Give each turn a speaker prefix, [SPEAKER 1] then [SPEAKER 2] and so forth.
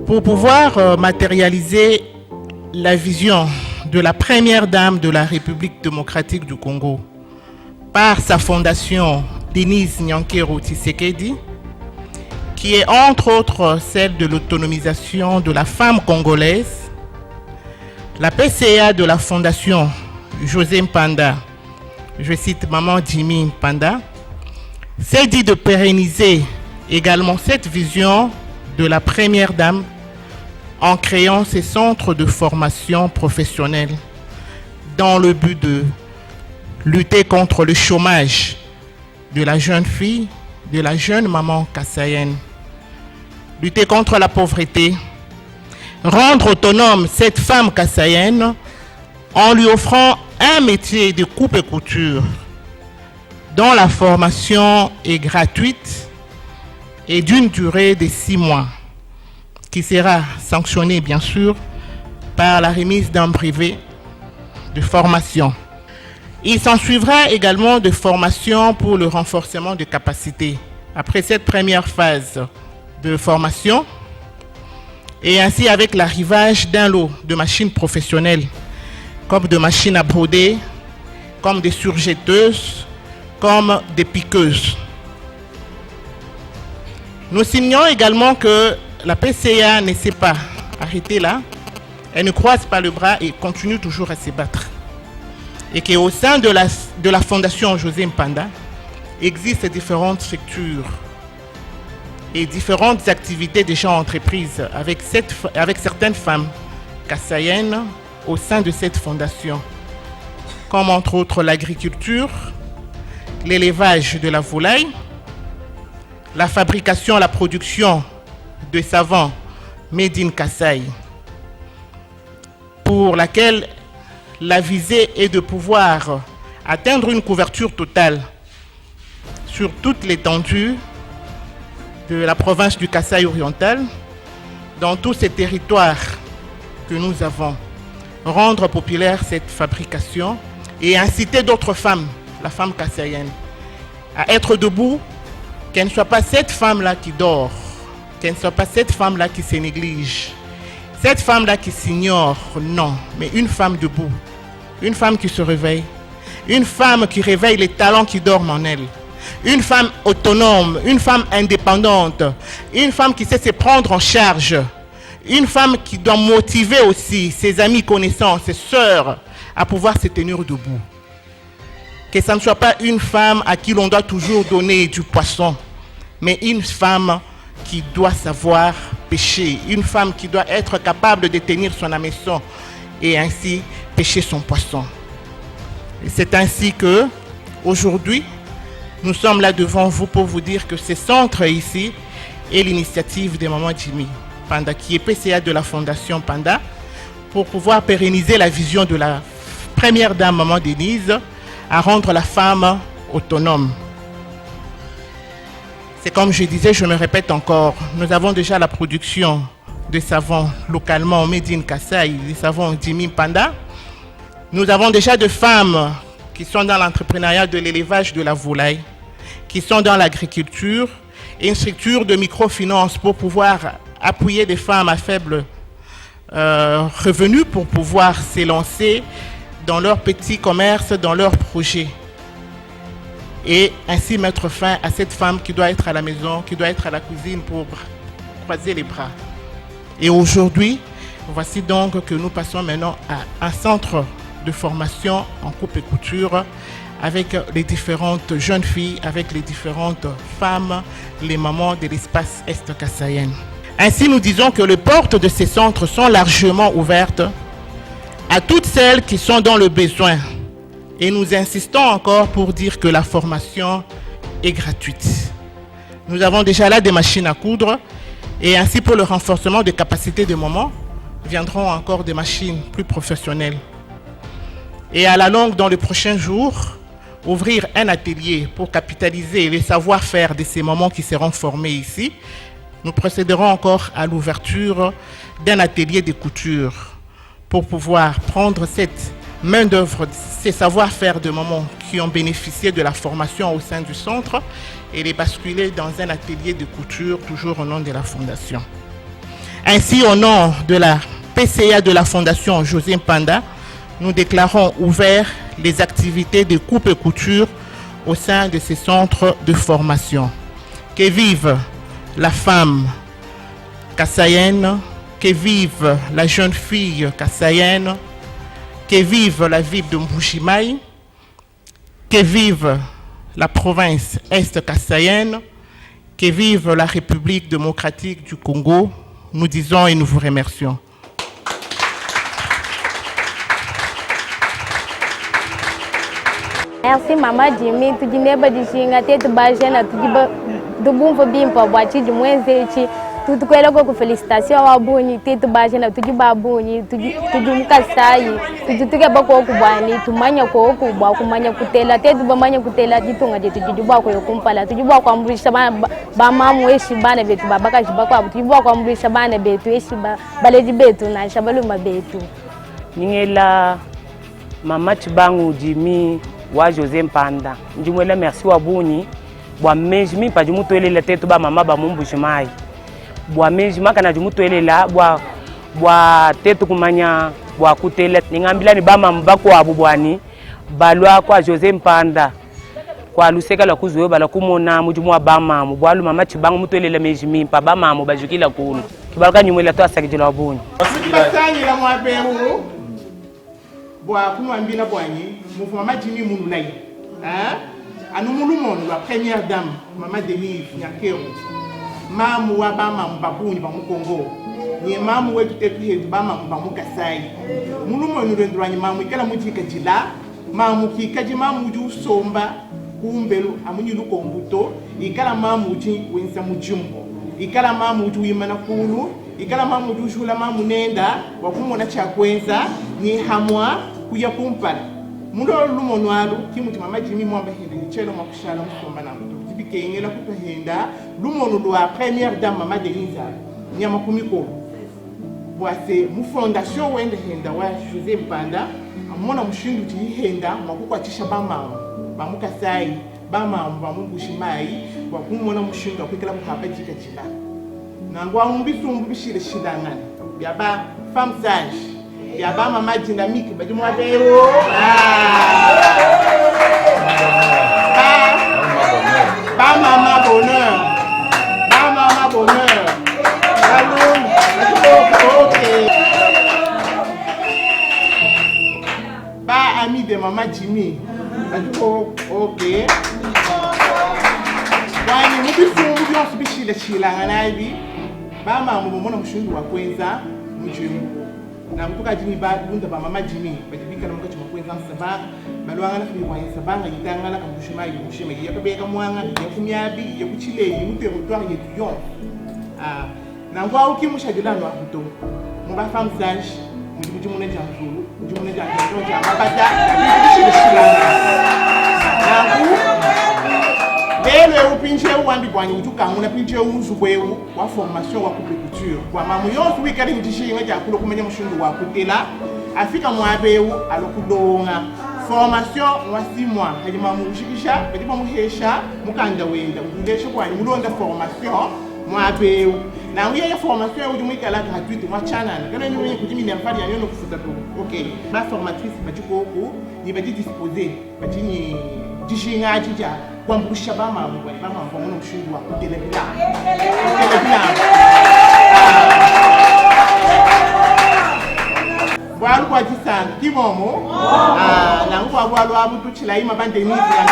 [SPEAKER 1] Pour pouvoir matérialiser la vision de la première dame de la République démocratique du Congo par sa fondation Denise Nyankero Tshisekedi, qui est entre autres celle de l'autonomisation de la femme congolaise, la PCA de la fondation José Mpanda, je cite Maman Jimmy Mpanda, s'est dit de pérenniser également cette vision de la première dame en créant ces centres de formation professionnelle dans le but de lutter contre le chômage de la jeune fille, de la jeune maman kassaïenne, lutter contre la pauvreté, rendre autonome cette femme kassaïenne en lui offrant un métier de coupe et couture dont la formation est gratuite et d'une durée de 6 mois, qui sera sanctionnée bien sûr par la remise d'un brevet de formation. Il s'ensuivra également de formations pour le renforcement des capacités. Après cette première phase de formation, et ainsi avec l'arrivage d'un lot de machines professionnelles, comme des machines à broder, comme des surjetteuses, comme des piqueuses. Nous signons également que la PCA ne s'est pas arrêtée là, elle ne croise pas le bras et continue toujours à se battre. Et qu'au sein de la fondation José Mpanda, existent différentes structures et différentes activités déjà entreprises avec certaines femmes kassaïennes au sein de cette fondation, comme entre autres l'agriculture, l'élevage de la volaille, la fabrication et la production de savon made in Kassai, pour laquelle la visée est de pouvoir atteindre une couverture totale sur toute l'étendue de la province du Kassai oriental, dans tous ces territoires que nous avons, rendre populaire cette fabrication et inciter d'autres femmes, la femme kassaïenne, à être debout, qu'elle ne soit pas cette femme-là qui dort, qu'elle ne soit pas cette femme-là qui se néglige, cette femme-là qui s'ignore, non, mais une femme debout, une femme qui se réveille, une femme qui réveille les talents qui dorment en elle, une femme autonome, une femme indépendante, une femme qui sait se prendre en charge, une femme qui doit motiver aussi ses amis, connaissances, ses sœurs à pouvoir se tenir debout. Que ça ne soit pas une femme à qui l'on doit toujours donner du poisson, mais une femme qui doit savoir pêcher, une femme qui doit être capable de tenir son hameçon et ainsi pêcher son poisson. Et c'est ainsi que, aujourd'hui, nous sommes là devant vous pour vous dire que ce centre ici est l'initiative de Maman Jimmy Mpanda, qui est PCA de la Fondation Panda, pour pouvoir pérenniser la vision de la première dame Maman Denise, à rendre la femme autonome. C'est comme je disais, je me répète encore, nous avons déjà la production de savons localement made in Kassai, les savons Jimmy Mpanda. Nous avons déjà des femmes qui sont dans l'entrepreneuriat de l'élevage de la volaille, qui sont dans l'agriculture, et une structure de microfinance pour pouvoir appuyer des femmes à faible revenu pour pouvoir s'élancer dans leur petit commerce, dans leurs projets. Et ainsi mettre fin à cette femme qui doit être à la maison, qui doit être à la cuisine pour croiser les bras. Et aujourd'hui, voici donc que nous passons maintenant à un centre de formation en coupe et couture avec les différentes jeunes filles, avec les différentes femmes, les mamans de l'espace est-kassaïen. Ainsi, nous disons que les portes de ces centres sont largement ouvertes à toutes celles qui sont dans le besoin. Et nous insistons encore pour dire que la formation est gratuite. Nous avons déjà là des machines à coudre et ainsi pour le renforcement des capacités des mamans, viendront encore des machines plus professionnelles. Et à la longue, dans les prochains jours, ouvrir un atelier pour capitaliser les savoir-faire de ces mamans qui seront formées ici. Nous procéderons encore à l'ouverture d'un atelier de couture pour pouvoir prendre cette main-d'œuvre, ces savoir-faire de mamans qui ont bénéficié de la formation au sein du centre et les basculer dans un atelier de couture, toujours au nom de la Fondation. Ainsi, au nom de la PCA de la Fondation José Mpanda, nous déclarons ouverts les activités de coupe et couture au sein de ces centres de formation. Que vive la femme kassaïenne, que vive la jeune fille kassaïenne, que vive la ville de Mbujimayi, que vive la province est-kassaïenne, que vive la République démocratique du Congo. Nous disons et nous vous remercions.
[SPEAKER 2] Merci Mama Jimmy, tu dis neba di chinga tete bajena tu do bumva bimpa bwachi de mwenzechi tu kwela ko felicitation wa buni tete bajena tu babuni tu mukasai tu tuke bako kubani tu manya ko kubwa kumanya kutela tete bamanya kutela ditunga je tu bwa ko yokumpala tu bwa ko amrisha ba mamu eshi bana betu babaka jibakwa tu bwa ko amrisha bana betu eshi baleji betu na shabaluma betu
[SPEAKER 3] ningela Mama Chibangu Jimmy wa José Mpanda njimwela merci wa buni bwa mejimi pa jimuto elela tetu ba mama ba Mbujimayi bwa mejima kana jimuto elela bwa tetu kumanya bwa kutela ningambila ni ba mama bako abubwani balwa kwa José Mpanda kwa luseka la kuzuyo bala kumona mujimu wa ba mama bwalu Mama Chibangu muto elela mejimi pa ba mama bajukila kuno kibalaka nyumwela to asakijila wa buni
[SPEAKER 1] basanyi la mwaberu bwa kumwambila bwanyi mufu Mama Jimmy Munulai anu mulumon la première dame Mama Denise Nyakero mamu wa ba mamu babuni ba Mukongo ni mamu wetu tetu hetu ba mamu ba Mukasai mulumon ndrwanyi mamu ikala mujika jila mamu kikaji mamu ju somba kumbelu amunyilu kombuto ikala mamu ji wensa mujumbo ikala mamu ju yimana kulu ikala mamu ju shula mamu nenda wakumona chakwenza ni hamwa kuya kumpala mundo lumono alu kimuti Mama Jimmy mwamba hindi chelo makushala musomba na mtu tibike ingela kutohenda lumono lwa première dame Mama Denise nyama kumiko bwase mu fondation wende henda wa José Mpanda amona mushindu tihenda makukwatisha ba mama ba Mukasai ba mama ba Mbujimayi wakumona mushindu akwikala kuhapa jika jila nangwa mbisumbu bishire shidangana yaba femme sage yaba mama dynamique badi mo abero ba mama bonheur allô ok ba ami de Mama Jimmy badi ok wani mbisumbu byose bishire shilangana ibi ba mama mumona mushindu wakwenza mujimu na mtuka Jimmy ba bunda ba Mama Jimmy bajibika na mkachi makwenza nsaba balwanga na fiwa nsaba ngitanga na Mbujimayi mushime yakabeka mwanga yakumyabi yakuchile yimute mutwa yetuyo na ngwa ukimushadilano akuto muba femme sage mujimu ne janzulu mujimu ne janzulu ja mabata lelo upinche uwambi bwanyi utukanguna pinche uzubwewu wa formation wa coupe couture kwa mamu yonsu wikali mtishinga jakulo kumenya mushundu wa kutela afika mwabewu alokudonga formation wa 6 mois hadi mamu ushikisha badi muhesha mukanda wenda udeshe kwa mulonda formation mwabewu na uye formation udi mwikala gratuite mwa channel kana nyuye kutimi ni amfani yanyo kufuta to okay ba formatrice bachiko ko ni badi disposer badi ni dishinga jija kwa mbusha ba mamu kwa mama kwa mwana mshindu wa kutele bila bwalu kwa jisanga kimomo na ngwa bwalu abu tuchila ima bande nizi ya